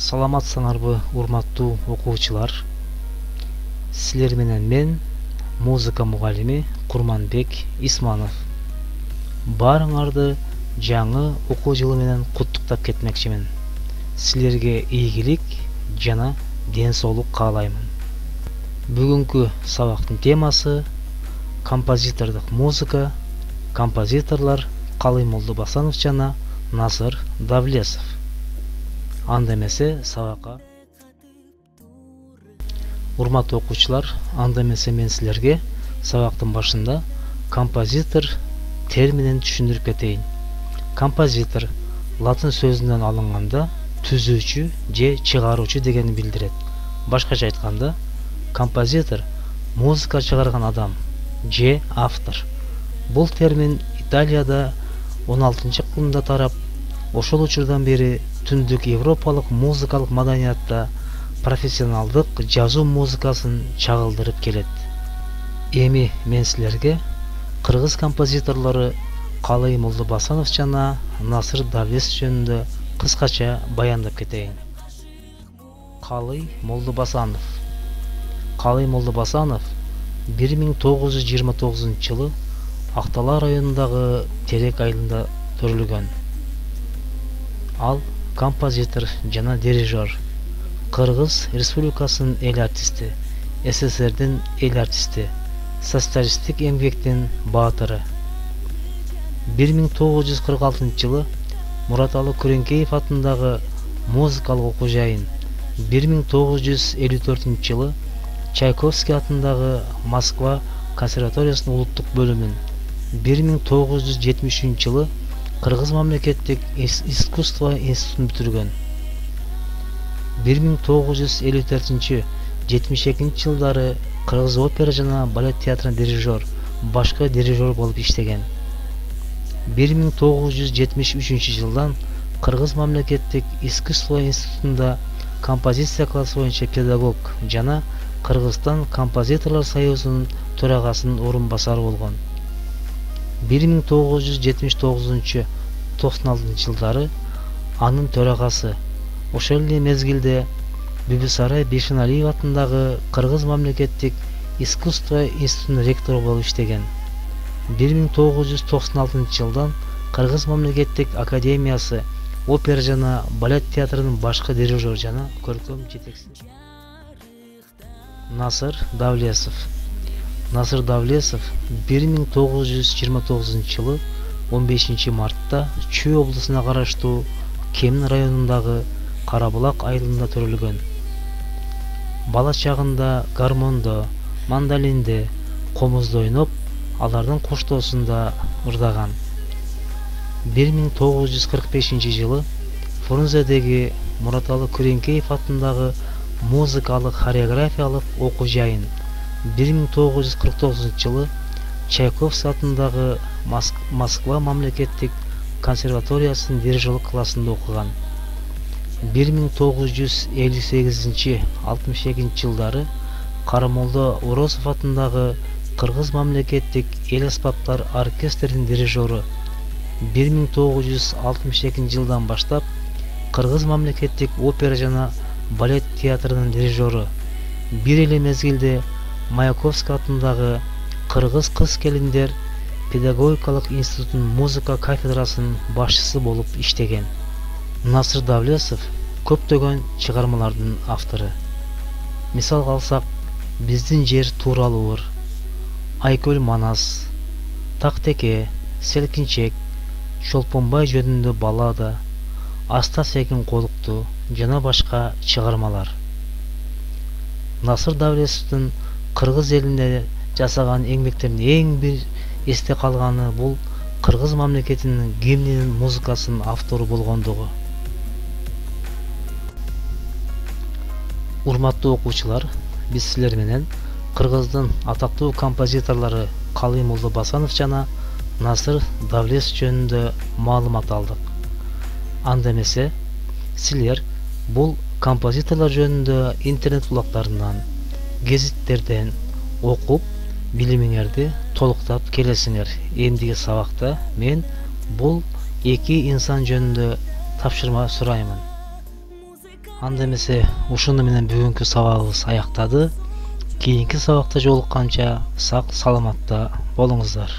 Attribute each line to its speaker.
Speaker 1: Саламатсыңарбы, урматтуу окуучулар. Силер менен мен, музыка мугалими Курманбек Исманов. Баарыңарды жаңы окуу жылы менен куттуктап кетмекчимин. Силерге ийгилик жана ден соолук каалаймын. Бүгүнкү сабактын темасы композитордук музыка, композиторлор Калый Молдобасанов жана Насыр Давлесов. Анда эмесе сабакка. Урматтуу окуучулар, анда эмесе мен силерге сабактын башында композитор терминин түшүндүрүп кетейин. Композитор латын сөзүнөн алынганда түзүүчү же чыгаруучу дегенди билдирет. Башкача айтканда, композитор музыка чыгарган адам же автор. Бул термин Италияда 16-кылымда тарап, ошол учурдан бери түндүк европалык музыкалык маданиятта профессионалдык жазуу музыкасын чагылдырып келет. Эми мен силерге кыргыз композиторлору Калый Молдобасанов жана Насыр Давлесов жөнүндө кыскача баяндап кетейин. Калый Молдобасанов. Калый Молдобасанов 1929-жылы Актала районундагы Терек айылында төрүлгөн. Ал композитор жана дирижер, Кыргыз Республикасынын эл артисти, СССРдин эл артисти, социалисттик эмгектин баатыры. 1946-жылы Мураталы Күреңкеев атындагы музыкалык окуу жайын, 1954-жылы Чайковский атындагы Москва консерваториясынын улуттук бөлүмүн, 1973-жылы Кыргыз мамлекеттик искусство институтун бүтүргөн. 1954-72 жылдары Кыргыз опера жана балет театрынын дирижер, башкы дирижер болуп иштеген. 1973 жылдан Кыргыз мамлекеттик искусство институтунда композиция классы боюнча педагог жана Кыргызстан композиторлор союзунун төрагасынын орун басары болгон. 1979-96 жылдары анын төрагасы. Ошол эле мезгилде Бибисарай Бейшеналиев атындагы Кыргыз мамлекеттик искусство институтунун ректору болуп иштеген. 1996 жылдан Кыргыз мамлекеттик академиясы опера жана балет театрынын башкы дирижер жана көркөм жетекчиси. Насыр Давлесов. Насыр Давлесов 1929-жылы 15 мартта Чүй облусуна караштуу Кемин районундагы Карабулак айылында төрөлгөн. Бала чагында гармондо, мандолинде, комузда ойноп, алардын коштоосунда ырдаган. 1945-жылы Фрунзедеги Мураталы Күреңкеев атындагы музыкалык хореографиялык окуу жайын, 1949-жылы Чайковский атындагы Москва мамлекеттик консерваториясынын дирижерлик классында окуган. 1958-62 жылдары Карамолдо Уросов атындагы Кыргыз мамлекеттик эл аспаптар оркестринин дирижеру. 1962 жылдан баштап Кыргыз мамлекеттик опера жана балет театрынын дирижеру. Бир эле мезгилде Маяковский атындагы Кыргыз кыз-келиндер педагогикалык институтунун музыка кафедрасынын башчысы болуп иштеген. Насыр Давлесов көптөгөн чыгармалардын автору. Мисалга алсак, Биздин жер тууралуур, Айкөл Манас, Тактеке, Селкинчек, Чолпонбай жөнүндө баллада, Аста Секин Колукту жана башка чыгармалар. Насыр Давлесовдун Кыргыз элинде жасаган эмгектеринин эң бир эсте калганы бул Кыргыз мамлекетинин гимнинин музыкасынын автору болгондугу. Урматтуу окуучулар, биз силер менен Кыргыздын атактуу композиторлору Калый Молдобасанов жана Насыр Давлесов жөнүндө маалымат алдык. Анда эмесе силер бул композиторлор жөнүндө интернет булактарынан, гезиттерден окуп, билимиңерди толуктап келесиңер. Эмдиги сабакта мен бул эки инсан жөнүндө тапшырма сураймын. Анда эмесе ушуну менен бүгүнкү сабагыбыз аяктады. Кийинки сабакта жолукканча сак саламатта болуңуздар.